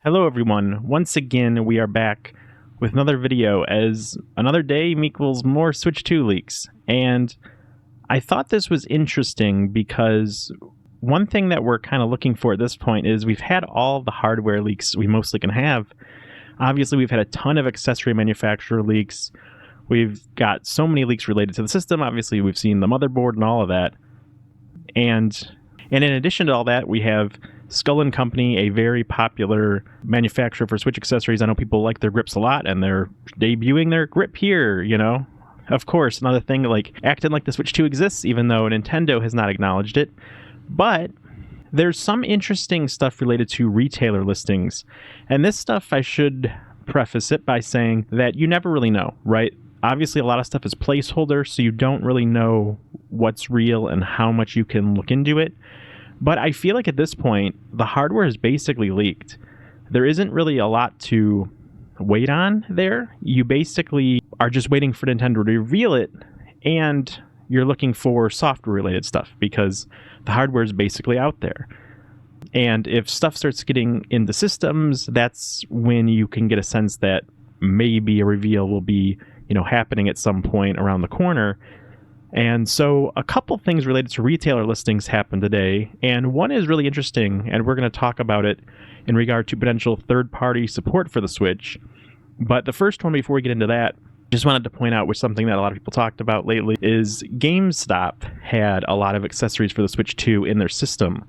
Hello everyone, once again we are back with another video as another day equals more Switch 2 leaks. And I thought this was interesting because one thing that we're kind of looking for at this point is we've had all the hardware leaks we mostly can have. Obviously we've had a ton of accessory manufacturer leaks. We've got so many leaks related to the system. Obviously we've seen the motherboard and all of that. And in addition to all that, we have Skull & Company, a very popular manufacturer for Switch accessories. I know people like their grips a lot, and they're debuting their grip here, you know? Of course, another thing, like, acting like the Switch 2 exists, even though Nintendo has not acknowledged it. But there's some interesting stuff related to retailer listings. And this stuff, I should preface it by saying that you never really know, right? Obviously, a lot of stuff is placeholder, so you don't really know what's real and how much you can look into it. But I feel like at this point, the hardware is basically leaked. There isn't really a lot to wait on there. You basically are just waiting for Nintendo to reveal it, and you're looking for software-related stuff because the hardware is basically out there. And if stuff starts getting into systems, that's when you can get a sense that maybe a reveal will be, happening at some point around the corner. And so a couple things related to retailer listings happened today, and one is really interesting, and we're going to talk about it in regard to potential third-party support for the Switch. But the first one, before we get into that, just wanted to point out, which something that a lot of people talked about lately, is GameStop had a lot of accessories for the Switch 2 in their system.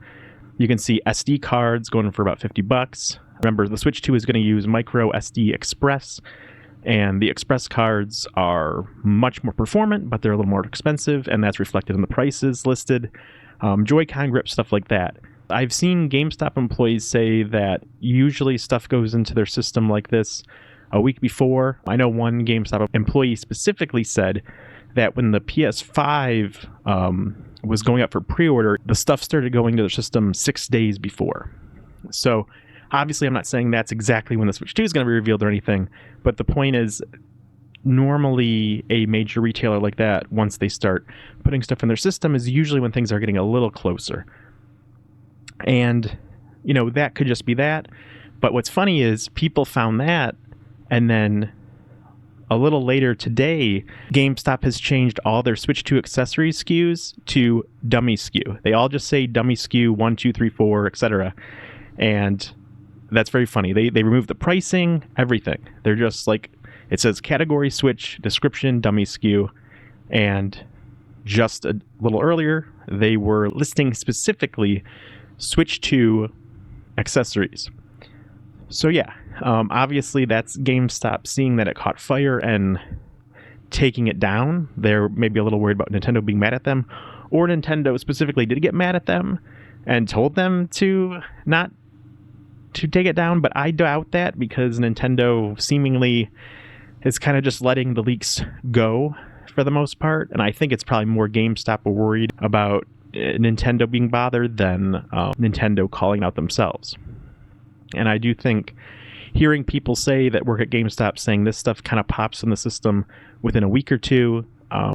You can see SD cards going for about $50. Remember, the Switch 2 is going to use micro SD Express, and the Express cards are much more performant, but they're a little more expensive, and that's reflected in the prices listed. Joy-Con grip, stuff like that. I've seen GameStop employees say that usually stuff goes into their system like this a week before. I know one GameStop employee specifically said that when the PS5 was going up for pre-order, the stuff started going to their system 6 days before. So obviously, I'm not saying that's exactly when the Switch 2 is going to be revealed or anything, but the point is, normally a major retailer like that, once they start putting stuff in their system, is usually when things are getting a little closer. And, that could just be that. But what's funny is people found that, and then a little later today, GameStop has changed all their Switch 2 accessory SKUs to dummy SKU. They all just say dummy SKU 1, 2, 3, 4, etc. And that's very funny. They remove the pricing, everything. They're just like, it says category Switch, description, dummy SKU. And just a little earlier, they were listing specifically Switch 2 accessories. So yeah, obviously that's GameStop seeing that it caught fire and taking it down. They're maybe a little worried about Nintendo being mad at them, or Nintendo specifically did get mad at them and told them to not to take it down, but I doubt that because Nintendo seemingly is kind of just letting the leaks go for the most part, and I think it's probably more GameStop worried about Nintendo being bothered than Nintendo calling out themselves. And I do think hearing people say that work at GameStop saying this stuff kind of pops in the system within a week or two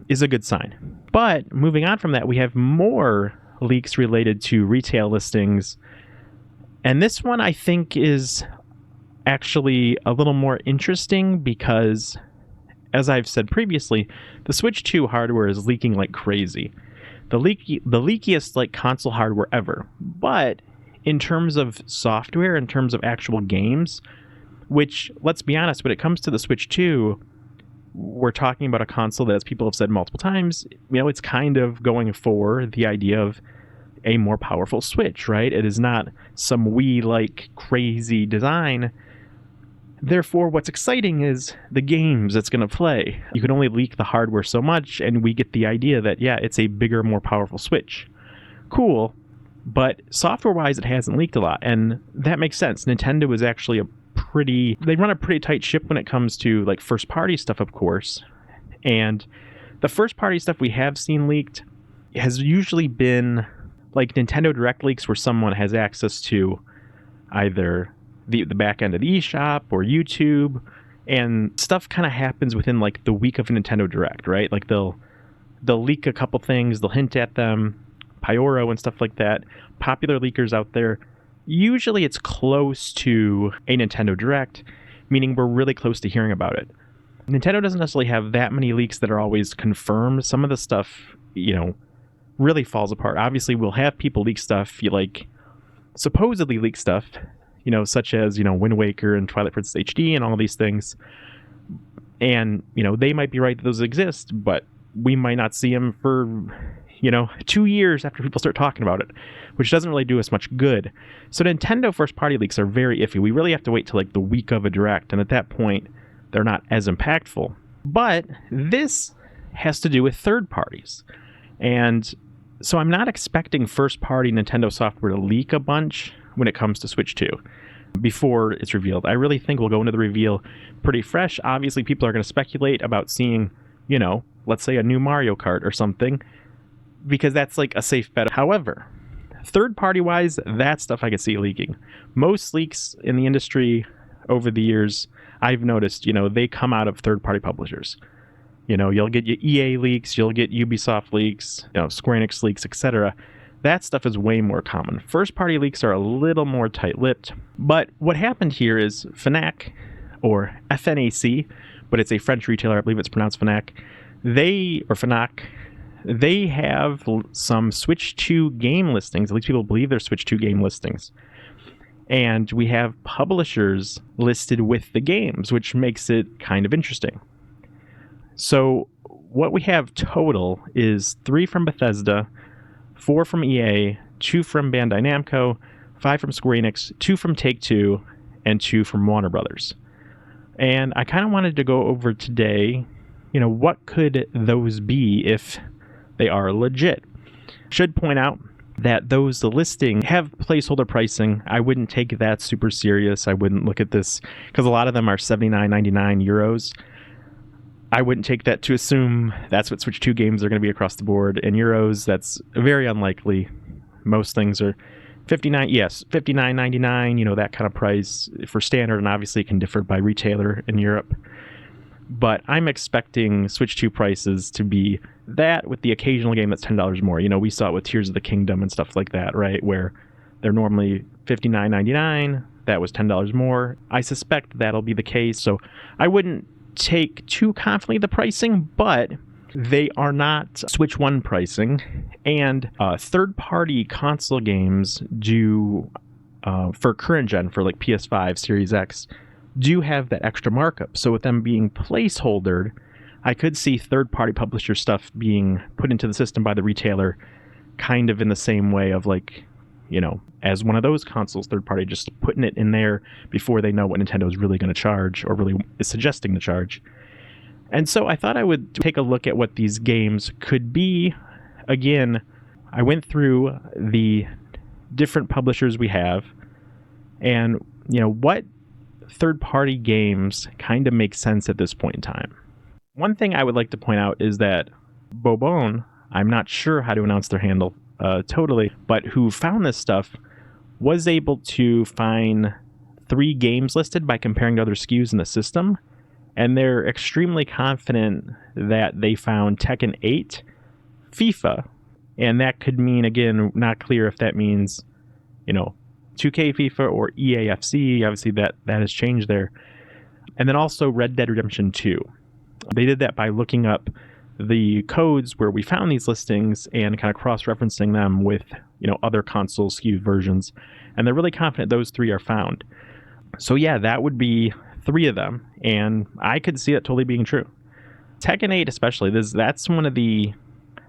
is a good sign. But moving on from that, we have more leaks related to retail listings. And this one I think is actually a little more interesting because, as I've said previously, the Switch 2 hardware is leaking like crazy. The leakiest console hardware ever. But in terms of software, in terms of actual games, which, let's be honest, when it comes to the Switch 2, we're talking about a console that, as people have said multiple times, it's kind of going for the idea of a more powerful Switch, right? It is not some Wii-like crazy design. Therefore, what's exciting is the games it's going to play. You can only leak the hardware so much, and we get the idea that, yeah, it's a bigger, more powerful Switch. Cool, but software-wise, it hasn't leaked a lot, and that makes sense. Nintendo is actually they run a pretty tight ship when it comes to, first-party stuff, of course. And the first-party stuff we have seen leaked has usually been Nintendo Direct leaks where someone has access to either the back end of the eShop or YouTube, and stuff kind of happens within the week of a Nintendo Direct, right? They'll leak a couple things, they'll hint at them, Pyoro and stuff like that, popular leakers out there, usually it's close to a Nintendo Direct, meaning we're really close to hearing about it. Nintendo doesn't necessarily have that many leaks that are always confirmed. Some of the stuff, really falls apart. Obviously, we'll have people leak stuff, supposedly leak stuff, such as, Wind Waker and Twilight Princess HD and all these things. And, they might be right that those exist, but we might not see them for, 2 years after people start talking about it, which doesn't really do us much good. So Nintendo first-party leaks are very iffy. We really have to wait till the week of a Direct, and at that point, they're not as impactful. But this has to do with third parties. And so I'm not expecting first-party Nintendo software to leak a bunch when it comes to Switch 2 before it's revealed. I really think we'll go into the reveal pretty fresh. Obviously, people are going to speculate about seeing, let's say a new Mario Kart or something, because that's a safe bet. However, third-party wise, that stuff I could see leaking. Most leaks in the industry over the years, I've noticed, they come out of third-party publishers. You'll get your EA leaks, you'll get Ubisoft leaks, Square Enix leaks, etc. That stuff is way more common. First-party leaks are a little more tight-lipped. But what happened here is Fnac, or FNAC, but it's a French retailer, I believe it's pronounced Fnac. Fnac, they have some Switch 2 game listings. At least people believe they're Switch 2 game listings. And we have publishers listed with the games, which makes it kind of interesting. So what we have total is 3 from Bethesda, 4 from EA, 2 from Bandai Namco, 5 from Square Enix, 2 from Take-Two, and 2 from Warner Brothers. And I kind of wanted to go over today, what could those be if they are legit? Should point out that those listing have placeholder pricing. I wouldn't take that super serious. I wouldn't look at this because a lot of them are 79.99 euros. I wouldn't take that to assume that's what Switch 2 games are going to be across the board. In euros, that's very unlikely. Most things are 59.99, that kind of price for standard, and obviously it can differ by retailer in Europe. But I'm expecting Switch 2 prices to be that with the occasional game that's $10 more. We saw it with Tears of the Kingdom and stuff like that, right? Where they're normally $59.99. That was $10 more. I suspect that'll be the case. So I wouldn't take too confidently the pricing, but they are not Switch 1 pricing. And third-party console games do, for current gen, for PS5, Series X, do have that extra markup. So with them being placeholdered, I could see third-party publisher stuff being put into the system by the retailer kind of in the same way of as one of those consoles, third-party, just putting it in there before they know what Nintendo is really going to charge or really is suggesting to charge. And so I thought I would take a look at what these games could be. Again, I went through the different publishers we have and, what third-party games kind of make sense at this point in time. One thing I would like to point out is that Bobon, I'm not sure how to announce their handle totally, but who found this stuff, was able to find 3 games listed by comparing to other SKUs in the system, and they're extremely confident that they found Tekken 8, FIFA, and that could mean, again, not clear if that means, 2K FIFA or EAFC. Obviously, that has changed there. And then also Red Dead Redemption 2. They did that by looking up the codes where we found these listings and kind of cross-referencing them with, other console SKU versions. And they're really confident those 3 are found. So yeah, that would be 3 of them. And I could see that totally being true. Tekken 8 especially, that's one of the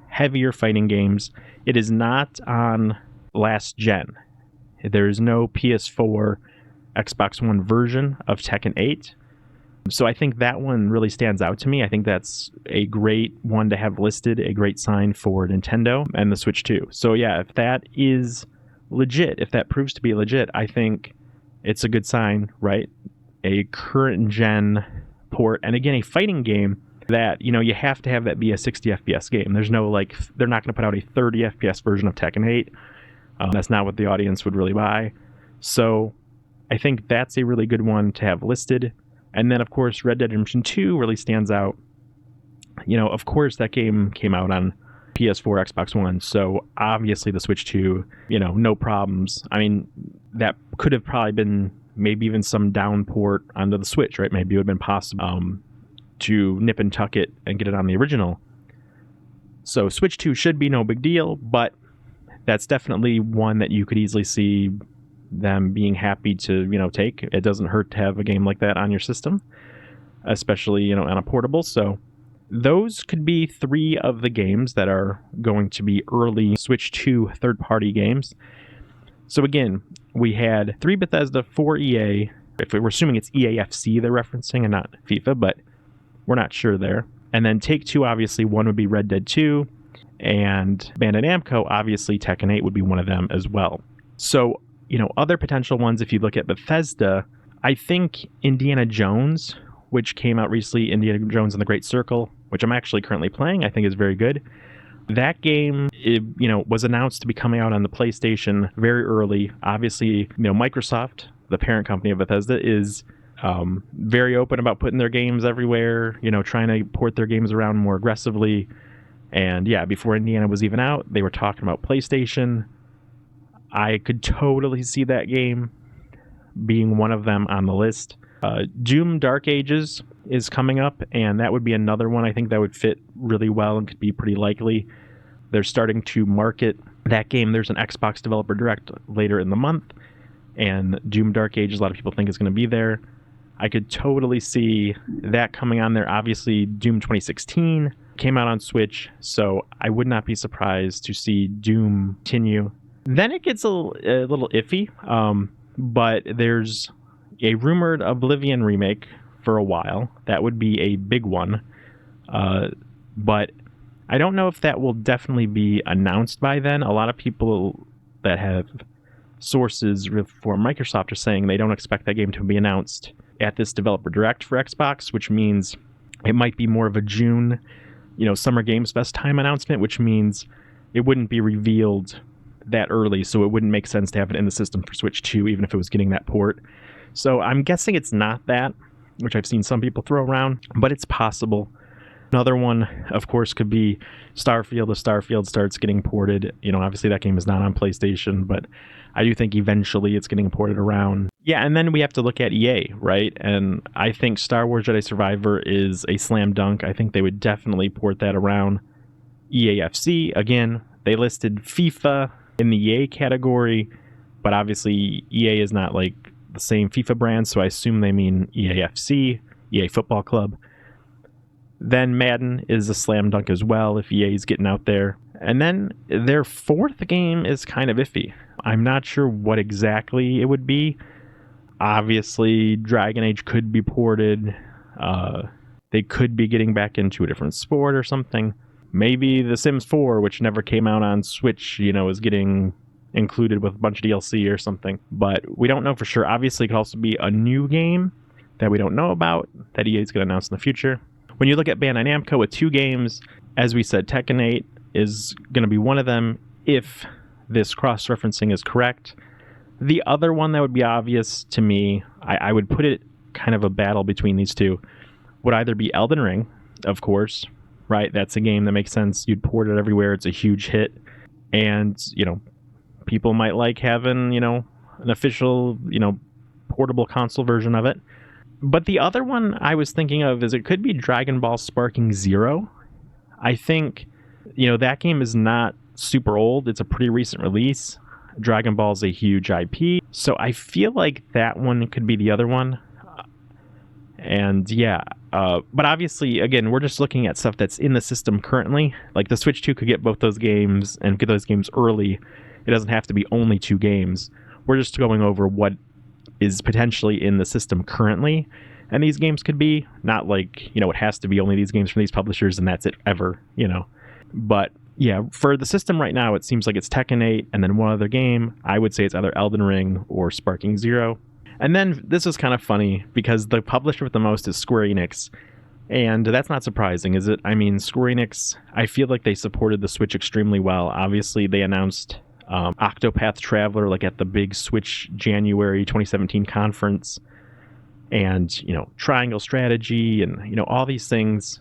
heavier fighting games. It is not on last gen. There is no PS4, Xbox One version of Tekken 8. So I think that one really stands out to me. I think that's a great one to have listed, a great sign for Nintendo and the Switch 2. So yeah, if that is legit, if that proves to be legit, I think it's a good sign, right? A current gen port, and again, a fighting game that, you have to have that be a 60 FPS game. There's no, they're not going to put out a 30 FPS version of Tekken 8. That's not what the audience would really buy. So I think that's a really good one to have listed. And then, of course, Red Dead Redemption 2 really stands out. Of course, that game came out on PS4, Xbox One. So obviously the Switch 2, no problems. I mean, that could have probably been maybe even some down port onto the Switch, right? Maybe it would have been possible to nip and tuck it and get it on the original. So Switch 2 should be no big deal, but that's definitely one that you could easily see them being happy to, take. It doesn't hurt to have a game like that on your system, especially, on a portable. So those could be 3 of the games that are going to be early Switch 2 third-party games. So again, we had 3 Bethesda, 4 EA. If we're assuming it's EAFC they're referencing and not FIFA, but we're not sure there. And then Take-Two, obviously, one would be Red Dead 2. And Bandai Namco, obviously, Tekken 8 would be one of them as well. So, other potential ones, if you look at Bethesda, I think Indiana Jones, which came out recently, Indiana Jones and the Great Circle, which I'm actually currently playing, I think is very good. That game, was announced to be coming out on the PlayStation very early. Obviously, Microsoft, the parent company of Bethesda, is very open about putting their games everywhere, trying to port their games around more aggressively. And yeah, before Indiana was even out, they were talking about PlayStation. I could totally see that game being one of them on the list. Doom Dark Ages is coming up, and that would be another one I think that would fit really well and could be pretty likely. They're starting to market that game. There's an Xbox Developer Direct later in the month, and Doom Dark Ages, a lot of people think is going to be there. I could totally see that coming on there. Obviously, Doom 2016 came out on Switch, so I would not be surprised to see Doom continue. Then it gets a little iffy, but there's a rumored Oblivion remake for a while. That would be a big one, but I don't know if that will definitely be announced by then. A lot of people that have sources for Microsoft are saying they don't expect that game to be announced at this Developer Direct for Xbox, which means it might be more of a June, Summer Games Fest time announcement, which means it wouldn't be revealed that early, so it wouldn't make sense to have it in the system for Switch 2, even if it was getting that port. So I'm guessing it's not that, which I've seen some people throw around, but it's possible. Another one, of course, could be Starfield. If Starfield starts getting ported, obviously that game is not on PlayStation, but I do think eventually it's getting ported around. Yeah, and then we have to look at EA, right? And I think Star Wars Jedi Survivor is a slam dunk. I think they would definitely port that around. EAFC, again, they listed FIFA in the EA category, but obviously EA is not like the same FIFA brand, so I assume they mean EAFC, EA Football Club. Then Madden is a slam dunk as well if EA is getting out there. And then their 4th game is kind of iffy. I'm not sure what exactly it would be. Obviously, Dragon Age could be ported. They could be getting back into a different sport or something. Maybe The Sims 4, which never came out on Switch, is getting included with a bunch of DLC or something. But we don't know for sure. Obviously, it could also be a new game that we don't know about that EA is going to announce in the future. When you look at Bandai Namco with 2 games, as we said, Tekken 8 is going to be one of them if this cross-referencing is correct. The other one that would be obvious to me, I would put it kind of a battle between these two, would either be Elden Ring, of course, right? That's a game that makes sense. You'd port it everywhere. It's a huge hit. And, people might like having, an official, portable console version of it. But the other one I was thinking of is it could be Dragon Ball Sparking Zero. I think, that game is not super old. It's a pretty recent release. Dragon Ball is a huge IP. So I feel like that one could be the other one. And yeah, but obviously, again, we're just looking at stuff that's in the system currently. Like the Switch 2 could get both those games and get those games early. It doesn't have to be only 2 games. We're just going over what is potentially in the system currently. And these games could be not like, it has to be only these games from these publishers and that's it ever, But yeah, for the system right now, it seems like it's Tekken 8 and then one other game. I would say it's either Elden Ring or Sparking Zero. And then this is kind of funny because the publisher with the most is Square Enix. And that's not surprising, is it? I mean, Square Enix, I feel like they supported the Switch extremely well. Obviously, they announced Octopath Traveler like at the big Switch January 2017 conference. And, Triangle Strategy and, all these things.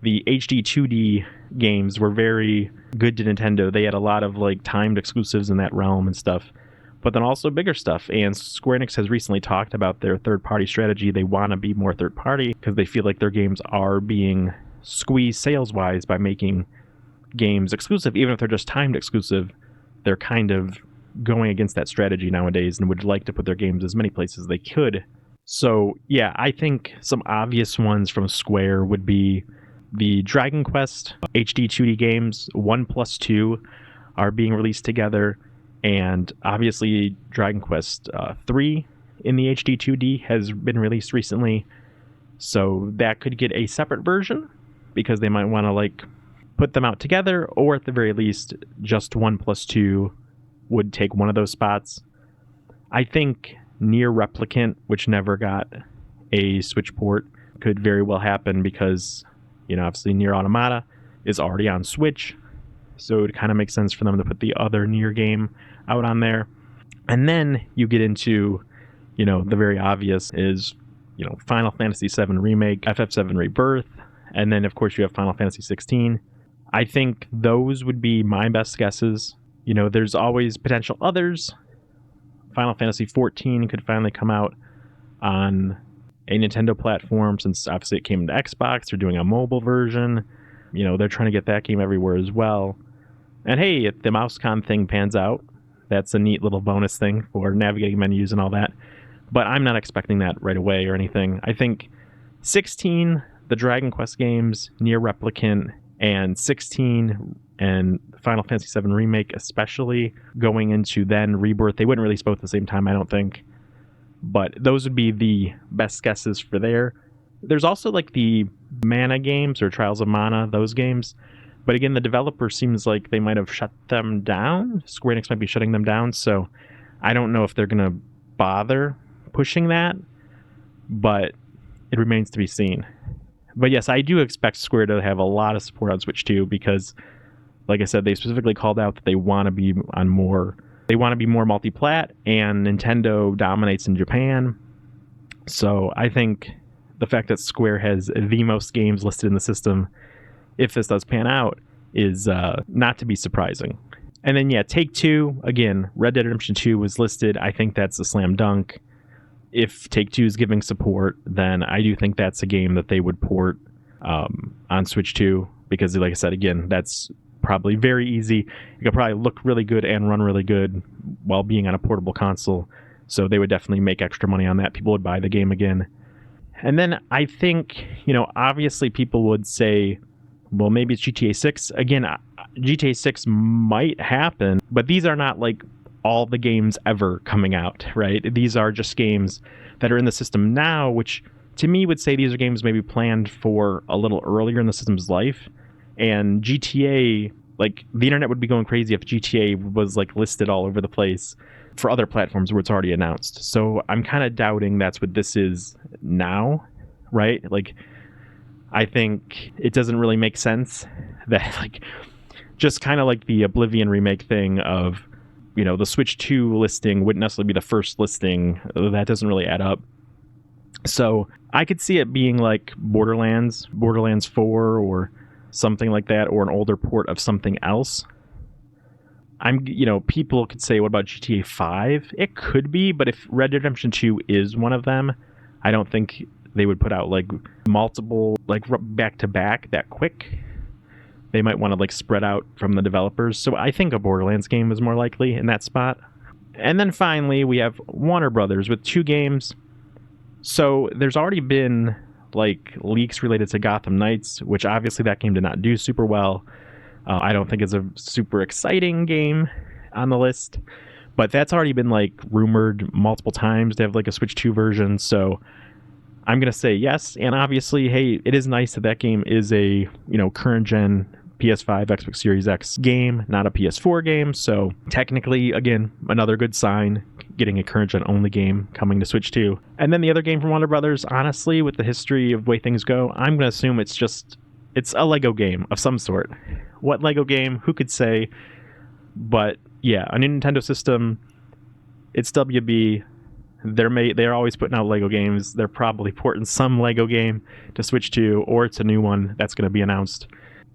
The HD 2D games were very good to Nintendo. They had a lot of like timed exclusives in that realm and stuff, but then also bigger stuff. And Square Enix has recently talked about their third-party strategy. They want to be more third-party because they feel like their games are being squeezed sales-wise by making games exclusive. Even if they're just timed exclusive, they're kind of going against that strategy nowadays and would like to put their games as many places as they could. So yeah, I think some obvious ones from Square would be the Dragon Quest HD 2D games. 1 plus 2 are being released together, and obviously Dragon Quest 3 in the HD 2D has been released recently, so that could get a separate version because they might want to like put them out together, or at the very least just 1 plus 2 would take one of those spots. I think Nier Replicant, which never got a Switch port, could very well happen because, you know, obviously Nier Automata is already on Switch, so it would kind of make sense for them to put the other Nier game out on there. And then you get into, you know, the very obvious is, you know, Final Fantasy VII Remake, FF7 Rebirth, and then of course you have Final Fantasy 16. I think those would be my best guesses. You know, there's always potential others. Final Fantasy 14 could finally come out on a Nintendo platform, since obviously it came to Xbox. They're doing a mobile version. You know, they're trying to get that game everywhere as well. And hey, if the MouseCon thing pans out, that's a neat little bonus thing for navigating menus and all that. But I'm not expecting that right away or anything. I think 16, the Dragon Quest games, Nier Replicant, and 16 and Final Fantasy VII Remake especially, going into then Rebirth. They wouldn't release both at the same time, I don't think. But those would be the best guesses for there. There's also like the Mana games or Trials of Mana, those games. But again, the developer seems like they might have shut them down. Square Enix might be shutting them down, so I don't know if they're going to bother pushing that, but it remains to be seen. But yes, I do expect Square to have a lot of support on Switch 2 because, like I said, they specifically called out that they want to be on more. They want to be more multi-plat, and Nintendo dominates in Japan. So I think the fact that Square has the most games listed in the system, if this does pan out, is not to be surprising. And then yeah, Take-Two, again, Red Dead Redemption 2 was listed. I think that's a slam dunk. If Take-Two is giving support, then I do think that's a game that they would port on Switch 2, because like I said, again, that's probably very easy. It could probably look really good and run really good while being on a portable console, so they would definitely make extra money on that. People would buy the game again. And then I think, you know, obviously people would say, well, maybe it's GTA 6. Again, GTA 6 might happen, but these are not like all the games ever coming out, right? These are just games that are in the system now, which to me would say these are games maybe planned for a little earlier in the system's life. And GTA, like, the internet would be going crazy if GTA was like listed all over the place for other platforms where it's already announced. So I'm kind of doubting that's what this is now, right? Like, I think it doesn't really make sense that, like, just kind of like the Oblivion remake thing of, you know, the Switch 2 listing wouldn't necessarily be the first listing. That doesn't really add up. So I could see it being like Borderlands 4 or something like that, or an older port of something else. You know, people could say, what about GTA 5? It could be, but if Red Dead Redemption 2 is one of them, I don't think they would put out like multiple, like back to back that quick. They might want to like spread out from the developers. So I think a Borderlands game is more likely in that spot. And then finally, we have Warner Brothers with 2 games. So there's already been like leaks related to Gotham Knights, which obviously that game did not do super well. I don't think it's a super exciting game on the list, but that's already been like rumored multiple times to have like a Switch 2 version. So I'm going to say yes. And obviously, hey, it is nice that that game is a, you know, current gen PS5, Xbox Series X game, not a PS4 game. So technically, again, another good sign, getting a current gen only game coming to Switch 2. And then the other game from Warner Brothers, honestly, with the history of the way things go, I'm going to assume it's a Lego game of some sort. What Lego game? Who could say? But yeah, a new Nintendo system, it's WB. They're always putting out Lego games. They're probably porting some Lego game to Switch 2, or it's a new one that's going to be announced.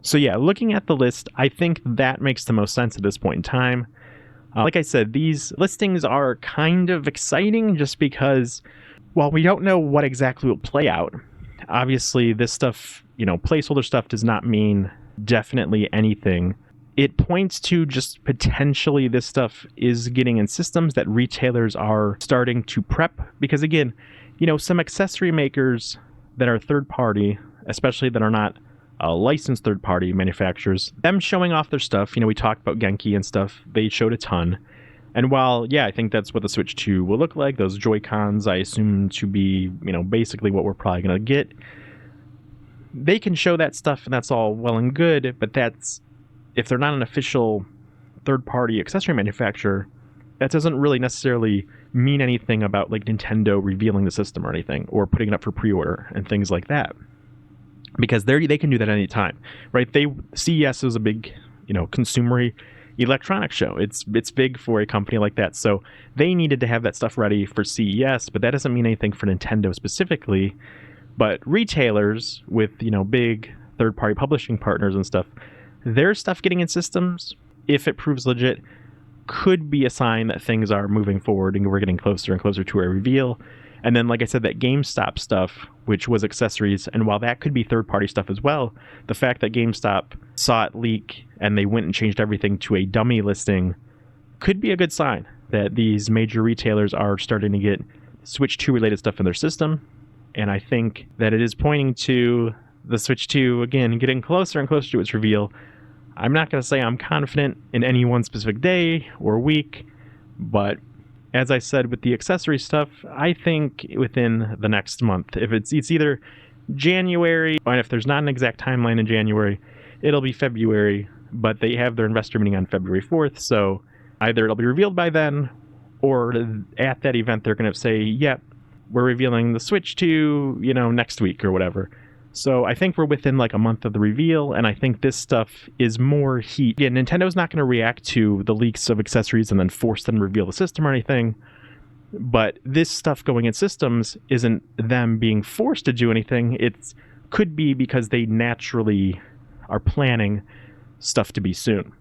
So yeah, looking at the list, I think that makes the most sense at this point in time. Like I said, these listings are kind of exciting just because while we don't know what exactly will play out, obviously this stuff, placeholder stuff does not mean definitely anything. It points to just potentially this stuff is getting in systems that retailers are starting to prep. Because again, some accessory makers that are third party, especially that are not licensed third party manufacturers, them showing off their stuff. We talked about Genki and stuff. They showed a ton. And while, yeah, I think that's what the Switch 2 will look like, those Joy-Cons I assume to be, basically what we're probably going to get. They can show that stuff and that's all well and good, but that's, if they're not an official third-party accessory manufacturer, that doesn't really necessarily mean anything about like Nintendo revealing the system or anything, or putting it up for pre-order and things like that. Because they can do that any time, right? CES is a big, consumer electronics show. It's big for a company like that, so they needed to have that stuff ready for CES, but that doesn't mean anything for Nintendo specifically. But retailers with big third-party publishing partners and stuff, their stuff getting in systems, if it proves legit, could be a sign that things are moving forward and we're getting closer and closer to a reveal. And then, like I said, that GameStop stuff, which was accessories, and while that could be third-party stuff as well, the fact that GameStop saw it leak and they went and changed everything to a dummy listing could be a good sign that these major retailers are starting to get Switch 2 related stuff in their system. And I think that it is pointing to the Switch 2, again, getting closer and closer to its reveal. I'm not going to say I'm confident in any one specific day or week, but as I said with the accessory stuff, I think within the next month, if it's either January, and if there's not an exact timeline in January, it'll be February, but they have their investor meeting on February 4th, so either it'll be revealed by then, or at that event they're going to say, yep, we're revealing the Switch 2, next week or whatever. So I think we're within like a month of the reveal, and I think this stuff is more heat. Again, Nintendo's not going to react to the leaks of accessories and then force them to reveal the system or anything. But this stuff going in systems isn't them being forced to do anything. It could be because they naturally are planning stuff to be soon.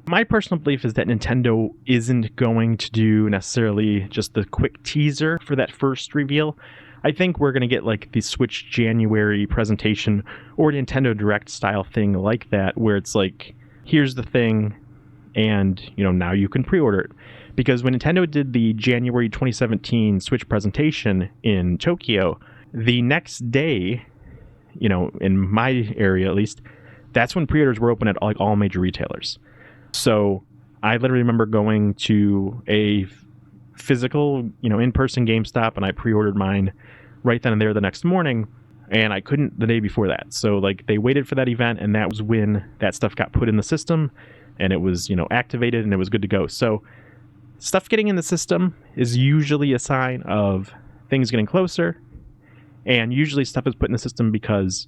My personal belief is that Nintendo isn't going to do necessarily just the quick teaser for that first reveal. I think we're going to get like the Switch January presentation or Nintendo Direct style thing like that, where it's like, here's the thing, and now you can pre-order it. Because when Nintendo did the January 2017 Switch presentation in Tokyo, the next day, in my area at least, that's when pre-orders were open at like all major retailers. So I literally remember going to a physical, in-person GameStop, and I pre-ordered mine right then and there the next morning, and I couldn't the day before that. So like they waited for that event, and that was when that stuff got put in the system, and it was activated, and it was good to go. So stuff getting in the system is usually a sign of things getting closer, and usually stuff is put in the system because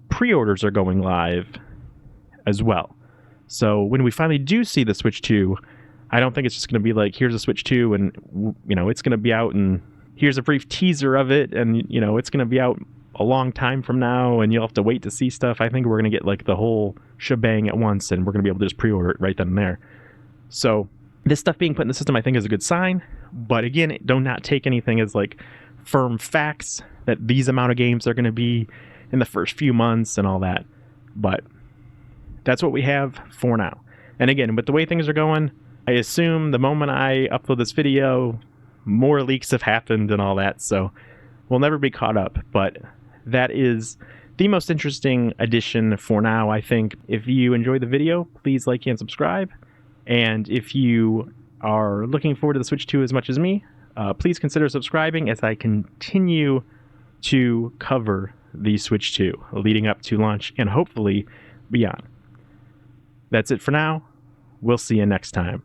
pre-orders are going live as well. So when we finally do see the Switch 2, I don't think it's just going to be like, here's a Switch 2 and it's going to be out, and here's a brief teaser of it, and it's going to be out a long time from now and you'll have to wait to see stuff. I think we're going to get like the whole shebang at once, and we're going to be able to just pre-order it right then and there. So this stuff being put in the system I think is a good sign, but again, do not take anything as like firm facts that these amount of games are going to be in the first few months and all that. But that's what we have for now. And again, with the way things are going, I assume the moment I upload this video, more leaks have happened and all that, so we'll never be caught up. But that is the most interesting addition for now, I think. If you enjoyed the video, please like and subscribe. And if you are looking forward to the Switch 2 as much as me, please consider subscribing as I continue to cover the Switch 2 leading up to launch and hopefully beyond. That's it for now. We'll see you next time.